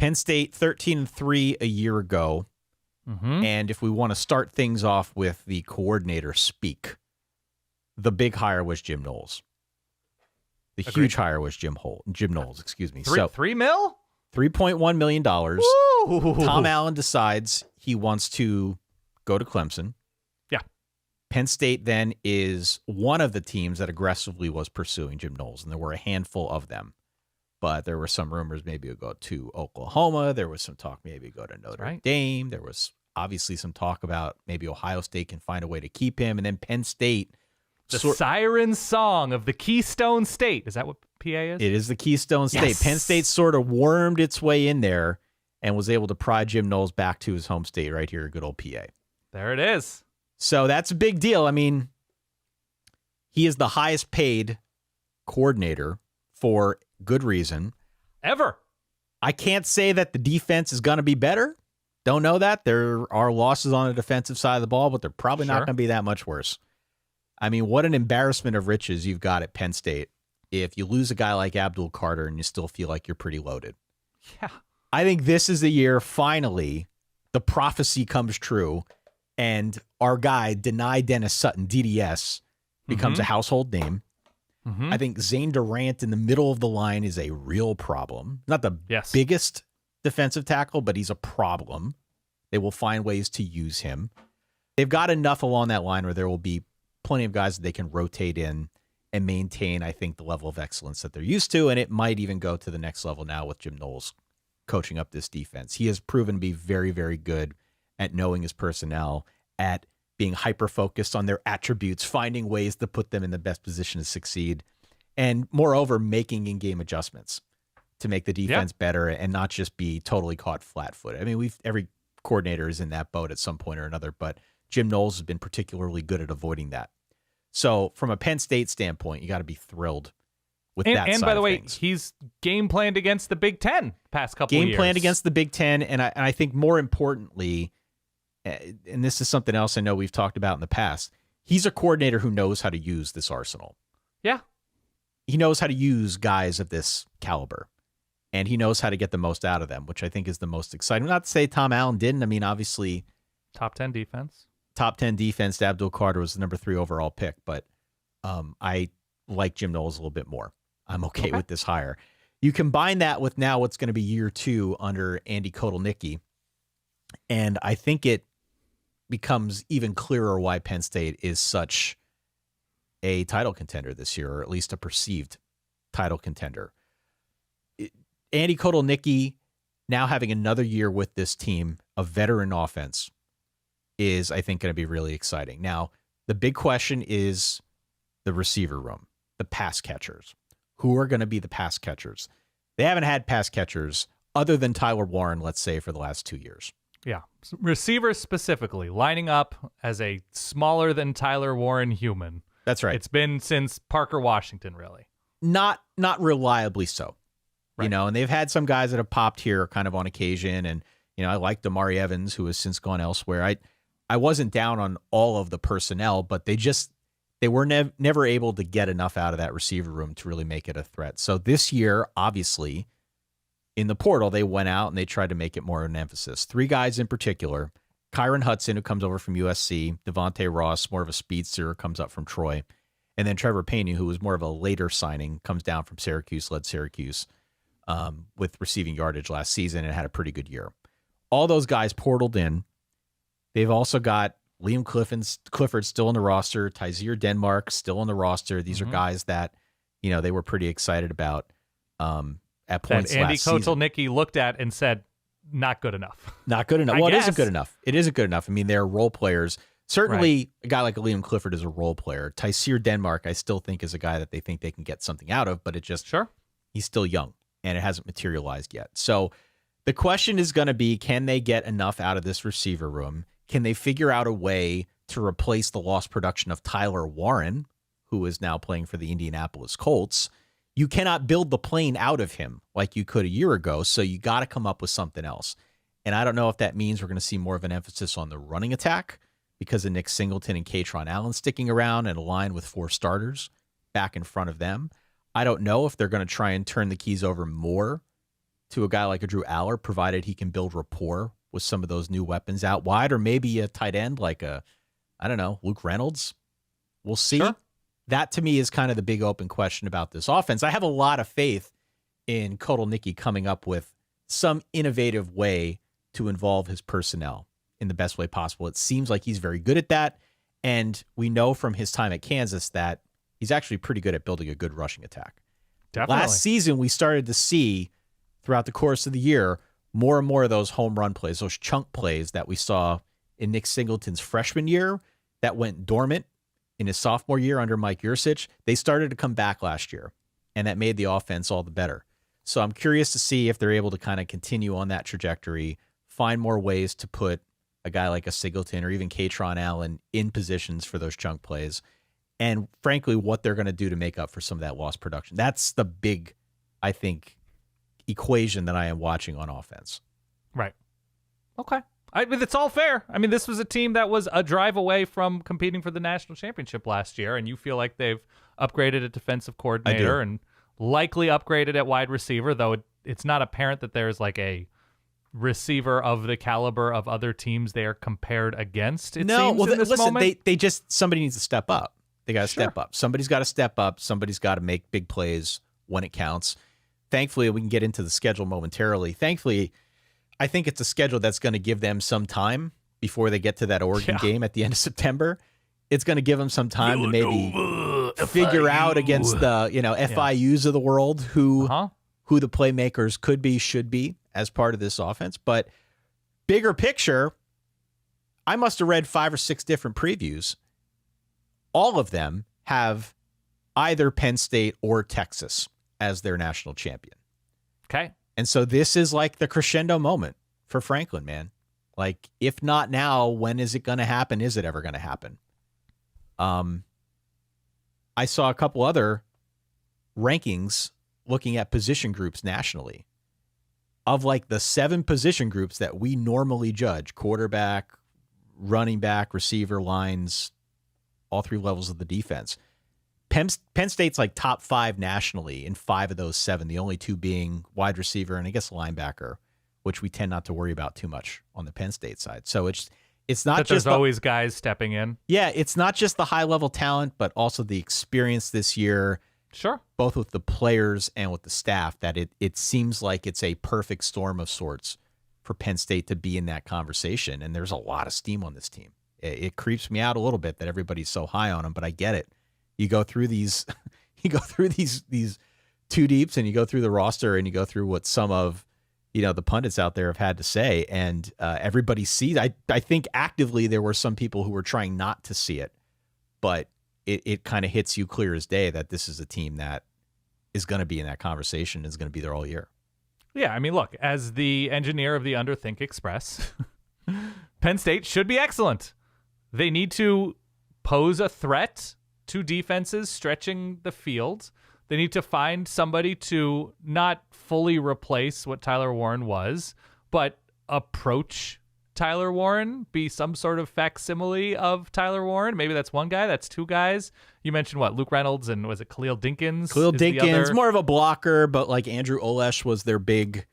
Penn State 13-3 a year ago. And if we want to start things off with the coordinator speak, the big hire was Jim Knowles. The huge hire was Jim Knowles, excuse me. $3 million? $3.1 million. Tom Allen decides he wants to go to Clemson. Yeah. Penn State then is one of the teams that aggressively was pursuing Jim Knowles, and there were a handful of them. But there were some rumors maybe he'll go to Oklahoma. There was some talk maybe he'll go to Notre Dame. There was obviously some talk about maybe Ohio State can find a way to keep him. And then Penn State. The siren song of the Keystone State. Is that what PA is? It is the Keystone State. Yes. Penn State sort of wormed its way in there and was able to pry Jim Knowles back to his home state right here, good old PA. There it is. So that's a big deal. I mean, he is the highest paid coordinator for good reason. Ever. I can't say that the defense is going to be better. Don't know that. There are losses on the defensive side of the ball, but they're probably not going to be that much worse. I mean, what an embarrassment of riches you've got at Penn State if you lose a guy like Abdul Carter and you still feel like you're pretty loaded. Yeah. I think this is the year, finally, the prophecy comes true, and our guy, Denai Dennis Sutton, DDS, becomes a household name. I think Zane Durant in the middle of the line is a real problem. Not the biggest defensive tackle, but he's a problem. They will find ways to use him. They've got enough along that line where there will be plenty of guys that they can rotate in and maintain, I think, the level of excellence that they're used to, and it might even go to the next level now with Jim Knowles coaching up this defense. He has proven to be very, very good at knowing his personnel, at being hyper-focused on their attributes, finding ways to put them in the best position to succeed, and moreover, making in-game adjustments to make the defense better and not just be totally caught flat-footed. I mean, every coordinator is in that boat at some point or another, but Jim Knowles has been particularly good at avoiding that. So from a Penn State standpoint, you got to be thrilled with that side of things. And by the way, he's game planned against the Big Ten past couple of years. Game planned against the Big Ten, and I think more importantly, and this is something else I know we've talked about in the past, he's a coordinator who knows how to use this arsenal. Yeah. He knows how to use guys of this caliber, and he knows how to get the most out of them, which I think is the most exciting. Not to say Tom Allen didn't. I mean, obviously, top 10 defense. Abdul Carter was the number 3 overall pick, but I like Jim Knowles a little bit more. I'm okay with this hire. You combine that with now what's going to be year 2 under Andy Kotelnicki, and I think it becomes even clearer why Penn State is such a title contender this year, or at least a perceived title contender. Andy Kotelnicki now having another year with this team, a veteran offense, is, I think, going to be really exciting. Now, the big question is the receiver room, the pass catchers. Who are going to be the pass catchers? They haven't had pass catchers other than Tyler Warren, let's say, for the last 2 years. Yeah. Receivers specifically, lining up as a smaller than Tyler Warren human. That's right. It's been since Parker Washington, really. Not reliably so. Right. You know, and they've had some guys that have popped here kind of on occasion. And, you know, I like Damari Evans, who has since gone elsewhere. I wasn't down on all of the personnel, but they were never able to get enough out of that receiver room to really make it a threat. So this year, obviously, in the portal, they went out and they tried to make it more of an emphasis. 3 guys in particular: Kyron Hudson, who comes over from USC, Devante Ross, more of a speedster, comes up from Troy, and then Trebor Pena, who was more of a later signing, comes down from Syracuse, led Syracuse with receiving yardage last season and had a pretty good year. All those guys portaled in. They've also got Liam Clifford still on the roster, Tyzier Denmark still on the roster. These are guys that, you know, they were pretty excited about at points that Andy last season. Kotelnicki looked at and said, not good enough. Not good enough. Well, it isn't good enough. It isn't good enough. I mean, they're role players. Certainly, a guy like Liam Clifford is a role player. Tyzier Denmark, I still think, is a guy that they think they can get something out of, but it just, he's still young, and it hasn't materialized yet. So the question is going to be, can they get enough out of this receiver room? Can they figure out a way to replace the lost production of Tyler Warren, who is now playing for the Indianapolis Colts? You cannot build the plane out of him like you could a year ago, so you got to come up with something else. And I don't know if that means we're going to see more of an emphasis on the running attack because of Nick Singleton and Kaytron Allen sticking around and a line with 4 starters back in front of them. I don't know if they're going to try and turn the keys over more to a guy like a Drew Allar, provided he can build rapport with some of those new weapons out wide, or maybe a tight end like Luke Reynolds. We'll see. Sure. That to me is kind of the big open question about this offense. I have a lot of faith in Kotelnicki coming up with some innovative way to involve his personnel in the best way possible. It seems like he's very good at that. And we know from his time at Kansas that he's actually pretty good at building a good rushing attack. Definitely. Last season, we started to see throughout the course of the year more and more of those home run plays, those chunk plays that we saw in Nick Singleton's freshman year that went dormant in his sophomore year under Mike Yurcich. They started to come back last year, and that made the offense all the better. So I'm curious to see if they're able to kind of continue on that trajectory, find more ways to put a guy like a Singleton or even Kaytron Allen in positions for those chunk plays, and frankly, what they're going to do to make up for some of that lost production. That's the big, I think, equation that I am watching on offense. Right. Okay. I mean, it's all fair. I mean, this was a team that was a drive away from competing for the national championship last year, and you feel like they've upgraded a defensive coordinator and likely upgraded at wide receiver, though it's not apparent that there's like a receiver of the caliber of other teams they are compared against. They just, somebody needs to step up. They got to step up. Somebody's got to step up. Somebody's got to make big plays when it counts. Thankfully, we can get into the schedule momentarily. Thankfully, I think it's a schedule that's going to give them some time before they get to that Oregon game at the end of September. It's going to give them some time to maybe figure out against the FIUs of the world who the playmakers could be, should be as part of this offense. But bigger picture, I must have read 5 or 6 different previews. All of them have either Penn State or Texas as their national champion. Okay. And so this is like the crescendo moment for Franklin, man. Like, if not now, when is it going to happen? Is it ever going to happen? I saw a couple other rankings looking at position groups nationally. Of like the 7 position groups that we normally judge, quarterback, running back, receiver, lines, all 3 levels of the defense, Penn State's like top 5 nationally in 5 of those 7, the only 2 being wide receiver and I guess linebacker, which we tend not to worry about too much on the Penn State side. So it's not but just there's always guys stepping in. Yeah, it's not just the high level talent, but also the experience this year. Sure. Both with the players and with the staff, that it seems like it's a perfect storm of sorts for Penn State to be in that conversation. And there's a lot of steam on this team. It creeps me out a little bit that everybody's so high on them, but I get it. You go through these, these 2 deeps, and you go through the roster, and you go through what some of the pundits out there have had to say, and everybody sees. I think actively there were some people who were trying not to see it, but it kind of hits you clear as day that this is a team that is going to be in that conversation, is going to be there all year. Yeah, I mean, look, as the engineer of the Underthink Express, Penn State should be excellent. They need to pose a threat to defenses stretching the field. They need to find somebody to not fully replace what Tyler Warren was, but approach Tyler Warren, be some sort of facsimile of Tyler Warren. Maybe that's 1 guy, that's 2 guys. You mentioned Luke Reynolds, and was it Khalil Dinkins? Khalil Dinkins, more of a blocker, but like Andrew Olesh was their big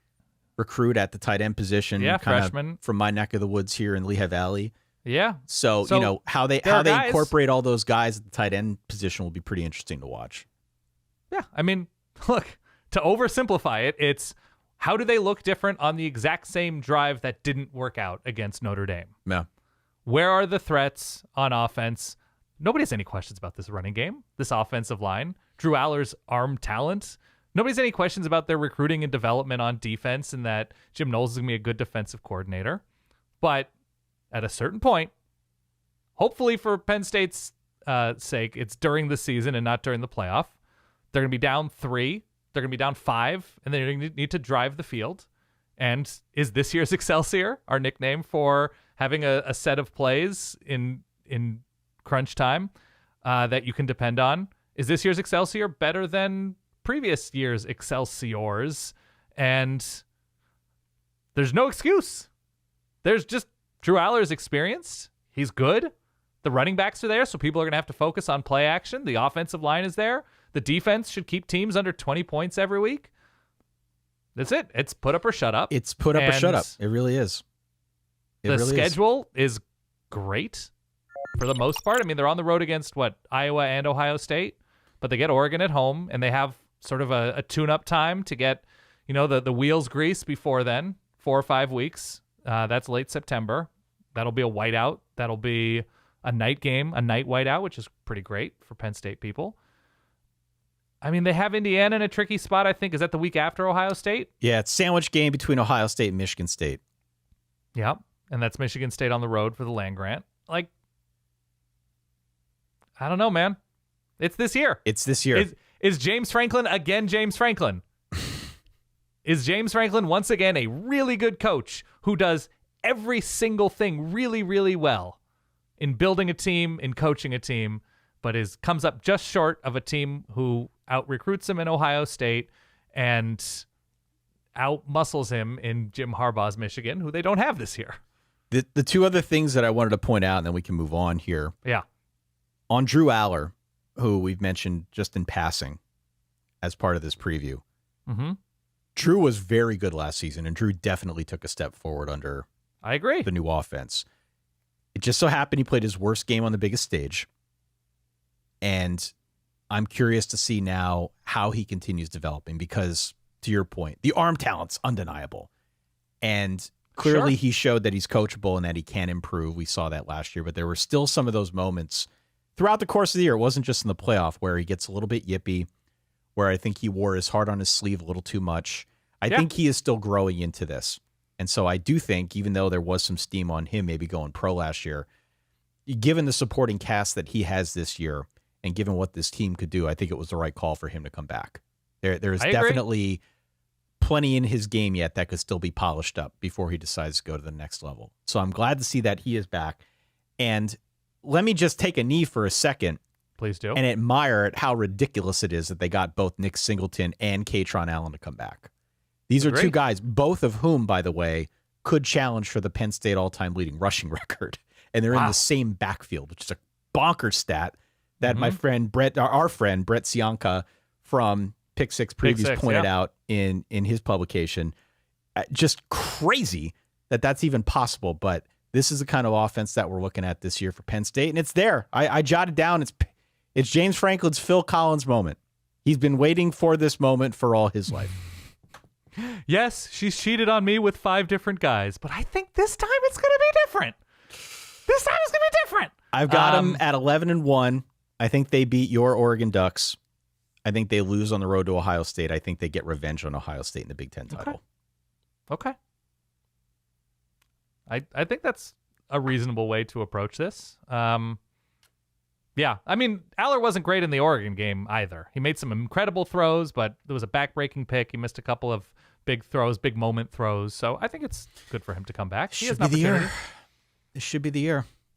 recruit at the tight end position. Yeah, freshman. From my neck of the woods here in Lehigh Valley. Yeah. So how they incorporate all those guys at the tight end position will be pretty interesting to watch. Yeah, I mean, look, to oversimplify it, it's how do they look different on the exact same drive that didn't work out against Notre Dame? Yeah. Where are the threats on offense? Nobody has any questions about this running game, this offensive line, Drew Allar's arm talent. Nobody has any questions about their recruiting and development on defense, and that Jim Knowles is going to be a good defensive coordinator. But at a certain point, hopefully for Penn State's sake, it's during the season and not during the playoff. They're going to be down 3. They're going to be down 5, and they're going to need to drive the field. And is this year's Excelsior our nickname for having a set of plays in crunch time that you can depend on? Is this year's Excelsior better than previous year's Excelsiors? And there's no excuse. There's just Drew Allar is experienced. He's good. The running backs are there, so people are going to have to focus on play action. The offensive line is there. The defense should keep teams under 20 points every week. That's it. It's put up or shut up. It's put up or shut up. It really is. The schedule is great for the most part. I mean, they're on the road against Iowa and Ohio State, but they get Oregon at home, and they have sort of a tune-up time to get, the wheels greased before then, 4 or 5 weeks. That's late September. That'll be a whiteout. That'll be a night game, a night whiteout, which is pretty great for Penn State people. I mean, they have Indiana in a tricky spot, I think. Is that the week after Ohio State? Yeah, it's sandwich game between Ohio State and Michigan State. Yep, and that's Michigan State on the road for the land grant. I don't know, man. It's this year. Is James Franklin again James Franklin? Is James Franklin once again a really good coach who does every single thing really, really well in building a team, in coaching a team, but comes up just short of a team who out-recruits him in Ohio State and out-muscles him in Jim Harbaugh's Michigan, who they don't have this year? The two other things that I wanted to point out, and then we can move on here. Yeah. On Drew Allar, who we've mentioned just in passing as part of this preview. Mm-hmm. Drew was very good last season, and Drew definitely took a step forward under I agree. the new offense. It just so happened he played his worst game on the biggest stage. And I'm curious to see now how he continues developing because, to your point, the arm talent's undeniable. And clearly he showed that he's coachable and that he can improve. We saw that last year, but there were still some of those moments throughout the course of the year. It wasn't just in the playoff where he gets a little bit yippy, where I think he wore his heart on his sleeve a little too much. I think he is still growing into this. And so I do think, even though there was some steam on him maybe going pro last year, given the supporting cast that he has this year and given what this team could do, I think it was the right call for him to come back. There's definitely plenty in his game yet that could still be polished up before he decides to go to the next level. So I'm glad to see that he is back. And let me just take a knee for a second. Please do. And admire at how ridiculous it is that they got both Nick Singleton and Kaytron Allen to come back. These are two guys, both of whom, by the way, could challenge for the Penn State all-time leading rushing record. And they're in the same backfield, which is a bonkers stat that my friend our friend Brett Cianca from Pick Six Previews pointed out in his publication. Just crazy that that's even possible. But this is the kind of offense that we're looking at this year for Penn State, and it's there. I jotted down. It's James Franklin's Phil Collins moment. He's been waiting for this moment for all his life. Yes, she's cheated on me with 5 different guys, but I think this time it's going to be different. This time it's going to be different. I've got them at 11-1. I think they beat your Oregon Ducks. I think they lose on the road to Ohio State. I think they get revenge on Ohio State in the Big Ten title. Okay. I think that's a reasonable way to approach this. Yeah, I mean, Allar wasn't great in the Oregon game either. He made some incredible throws, but there was a back-breaking pick. He missed a couple of big throws, big moment throws. So I think it's good for him to come back. He has an opportunity. This should be the year.